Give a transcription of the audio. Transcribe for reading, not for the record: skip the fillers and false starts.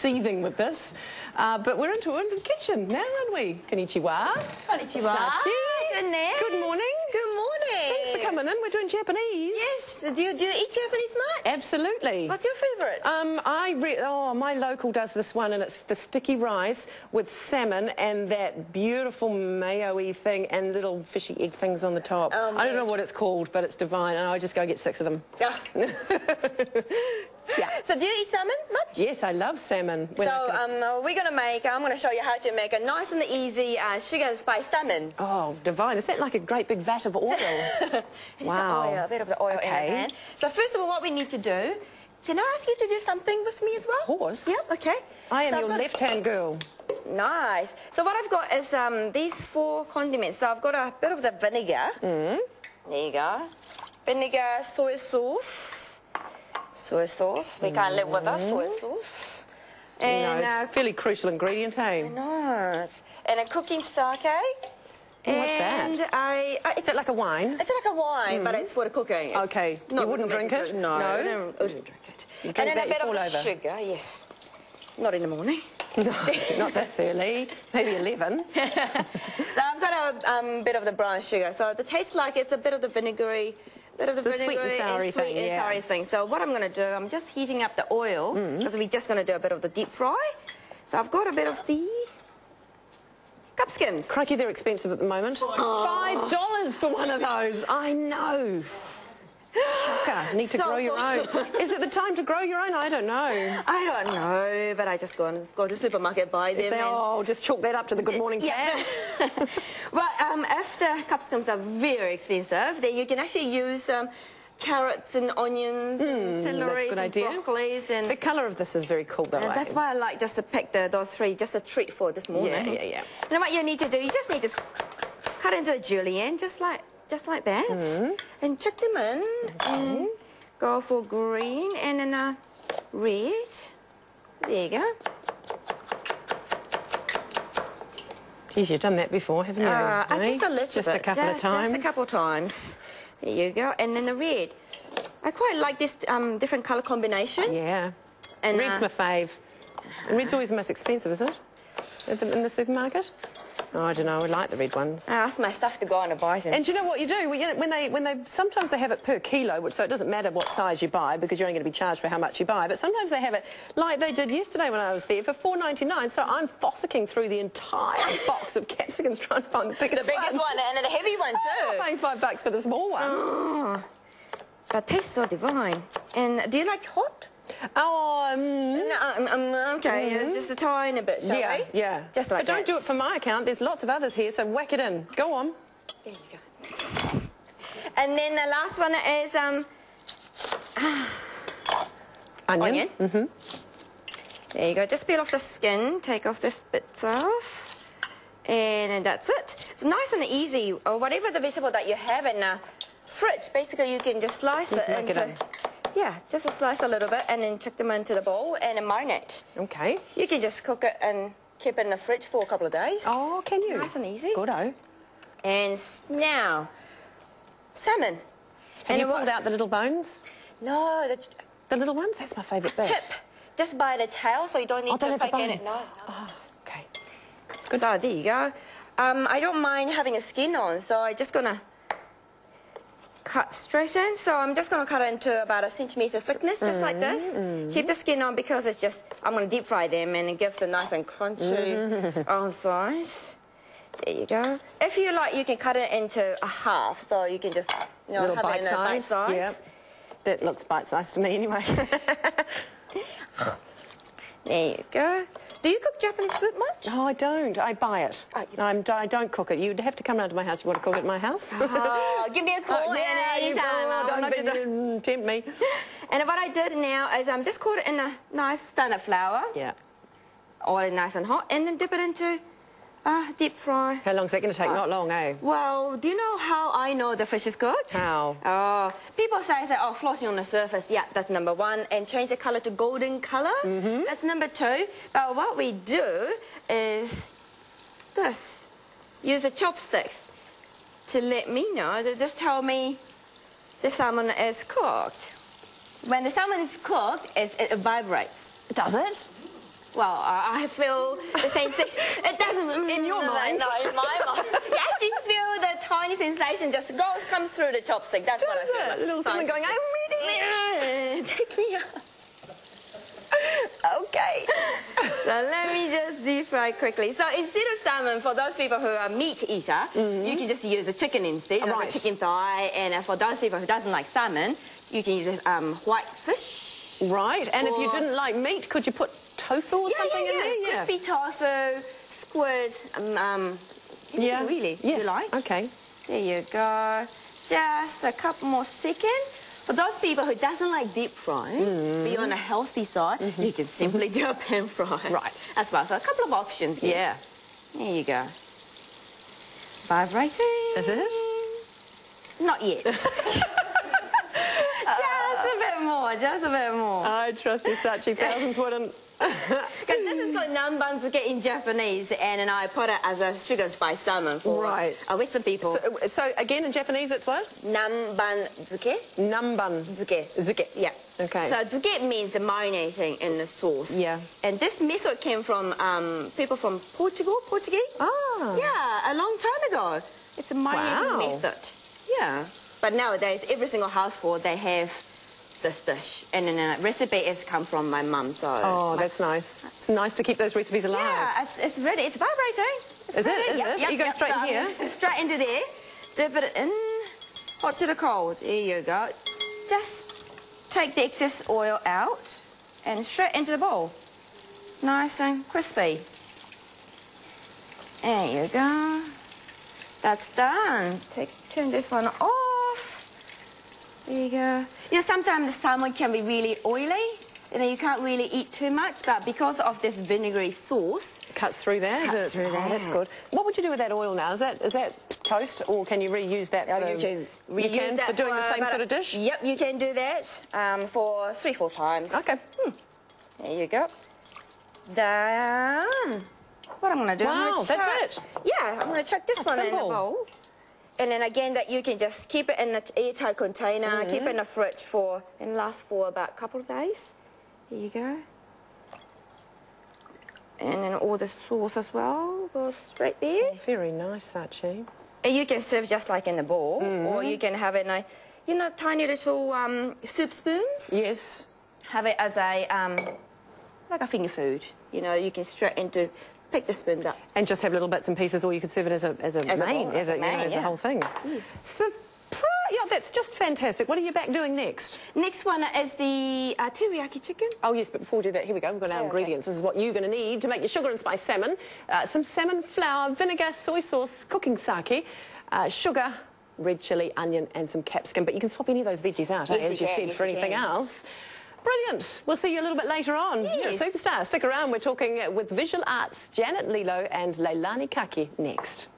seething with this. But we're into the kitchen now, aren't we? Konnichiwa. Konnichiwa. Sachie. Jeanette. Good morning. Good morning. Thanks for coming in. We're doing Japanese. Yes. Do you eat Japanese much? Absolutely. What's your favourite? My local does this one, and it's the sticky rice with salmon and that beautiful mayo-ey thing and little fishy egg things on the top. Oh, I don't know what it's called, but it's divine, and I just go get 6 of them. Yeah. Yeah. So do you eat salmon much? Yes, I love salmon. I'm going to show you how to make a nice and easy sugar and spice salmon. Oh, divine. Is that like a great big vat of oil? Wow. A bit of the oil in the pan. So first of all, what we need to do, can I ask you to do something with me as well? Of course. Yep, okay. I am your left-hand girl. Nice. So what I've got is these 4 condiments. So I've got a bit of the vinegar. There you go. Vinegar, soy sauce. Soy sauce. We can't live without soy sauce. And it's a fairly crucial ingredient, hey? Nice. And a cooking sake. What's that? Is it like a wine? It's like a wine, but it's for the cooking. Okay. You wouldn't drink it? No, I wouldn't drink it. And then a bit of the sugar, yes. Not in the morning. No, not this early. Maybe 11. So I've got a bit of the brown sugar. So it tastes like it's a bit of the vinegary, sweet and soury thing. So what I'm going to do, I'm just heating up the oil because we're just going to do a bit of the deep fry. So I've got a bit of the capsicums. Crikey, they're expensive at the moment. Oh. $5 for one of those. I know. Shocker. Need to grow your own. Is it the time to grow your own? I don't know. I don't know, but I just go to the supermarket, buy them. Just chalk that up to the good morning tab. Well, after capsicums are very expensive, then you can actually use carrots and onions and celery and broccolis. And the colour of this is very cool, though. That's why I like just to pick those 3, just a treat for this morning. Yeah. And what you need to do, you just need to cut into the julienne, just like that, and chuck them in, and go for green and then red. There you go. Geez, you've done that before, haven't you? Just a little bit. Just a couple of times. Just a couple of times. There you go. And then the red. I quite like this different colour combination. Yeah. And red's my fave. And red's always the most expensive, is it? In the supermarket? Oh, I don't know. I like the red ones. I ask my staff to go on and buy them. And do you know what you do? Sometimes they have it per kilo, so it doesn't matter what size you buy because you're only going to be charged for how much you buy. But sometimes they have it like they did yesterday when I was there for $4.99. So I'm fossicking through the entire box of capsicums trying to find the biggest one. The biggest one and a heavy one too. I'm paying $5 for the small one. Oh, but it tastes so divine. And do you like hot? Okay, it's just a tiny bit, shall we? Yeah. Just like that. But don't do it for my account. There's lots of others here, so whack it in. Go on. There you go. And then the last one is onion. There you go. Just peel off the skin, take off the bits off, and then that's it. It's nice and easy. Or whatever the vegetable that you have in the fridge, basically you can just slice it into. Yeah, just slice a little bit and then chuck them into the bowl and then marinate. Okay. You can just cook it and keep it in the fridge for a couple of days. Oh, can you? Nice and easy. Good-o. And now, salmon. Have you pulled out the little bones? No. The little ones? That's my favourite bit. Tip. Just by the tail, so you don't need to pick in it. No. Oh, okay. Good. So there you go. I don't mind having a skin on, so I'm just going to cut straight in. So I'm just going to cut it into about 1 centimetre thickness, just like this. Keep the skin on because it's just, I'm going to deep fry them and it gives a nice and crunchy outside. There you go. If you like, you can cut it into a half, so you can just, have it in a bite size. Yeah. That looks bite-sized to me anyway. There you go. Do you cook Japanese food much? No, I don't. I buy it. I don't cook it. You'd have to come round to my house. You want to cook it at my house? Oh, give me a call don't tempt me. And what I did now is I'm just caught it in a nice standard flour. Yeah. Oil nice and hot, and then dip it into deep fry. How long is that going to take? Not long, eh? Well, do you know how I know the fish is cooked? How? Oh, people say, floating on the surface. Yeah, that's number 1. And change the colour to golden colour. That's number 2. But what we do is this. Use the chopsticks to let me know, to just tell me the salmon is cooked. When the salmon is cooked, it vibrates. Does it? Well, I feel the sensation. It doesn't... In your mind? No, in my mind. You actually feel the tiny sensation just comes through the chopstick. That's what I feel. A little something going, I'm ready. Take me out. Okay. So let me just deep fry quickly. So instead of salmon, for those people who are meat eater, you can just use a chicken instead, like a chicken thigh. And for those people who doesn't like salmon, you can use white fish. Right. And if you didn't like meat, could you put tofu or something in there? Yeah. Crispy tofu, squid, really, if you like. Okay. There you go. Just a couple more seconds. For those people who doesn't like deep frying, be on a healthy side, you can simply do a pan fry. Right. As well. So a couple of options here. Yeah. There you go. Vibrating. Is it? Not yet. Just a bit more. I trust you, Sachie. Thousands wouldn't. Because this is called Nambanzuke in Japanese, and then I put it as a sugar spice salmon for Western people. So again, in Japanese, it's what? Nambanzuke. Nambanzuke. Zuke. Yeah. Okay. So zuke means the marinating in the sauce. Yeah. And this method came from people from Portuguese. Ah. Yeah, a long time ago. It's a marinating method. Yeah. But nowadays, every single household, they have this dish, and then the recipe has come from my mum. So that's nice. It's nice to keep those recipes alive. Yeah, it's ready. It's vibrating. Is it? Yep, Yep, you go straight in here? Straight into there. Dip it in. Hot to the cold. There you go. Just take the excess oil out and straight into the bowl. Nice and crispy. There you go. That's done. Turn this one off. There you go. You know, sometimes the salmon can be really oily, and then you can't really eat too much, but because of this vinegary sauce... Cuts through there? Cuts through there. That's good. What would you do with that oil now? Is that toast, or can you reuse that for... You can reuse that for doing the same sort of dish? Yep, you can do that for 3-4 times. Okay. There you go. Done. What I'm going to do... Wow, that's it? Yeah, I'm going to chuck this one in the bowl. And then again, that you can just keep it in an airtight container, keep it in the fridge and last for about a couple of days. Here you go. And then all the sauce as well goes straight there. Very nice, Sachie. And you can serve just like in a bowl, or you can have it in a, tiny little soup spoons. Yes. Have it as a, like a finger food. You know, you can straight into... Pick the spoons up. And just have little bits and pieces, or you could serve it as a main, as a whole thing. Yes. So, yeah, that's just fantastic. What are you back doing next? Next one is the teriyaki chicken. Oh, yes, but before we do that, here we go. We've got our ingredients. This is what you're going to need to make your sugar and spice salmon. Some salmon flour, vinegar, soy sauce, cooking sake, sugar, red chilli, onion, and some capsicum. But you can swap any of those veggies out, as you said, for anything else. Brilliant. We'll see you a little bit later on. Yes. You're a superstar. Stick around. We're talking with visual arts, Janet Lilo and Leilani Kaki next.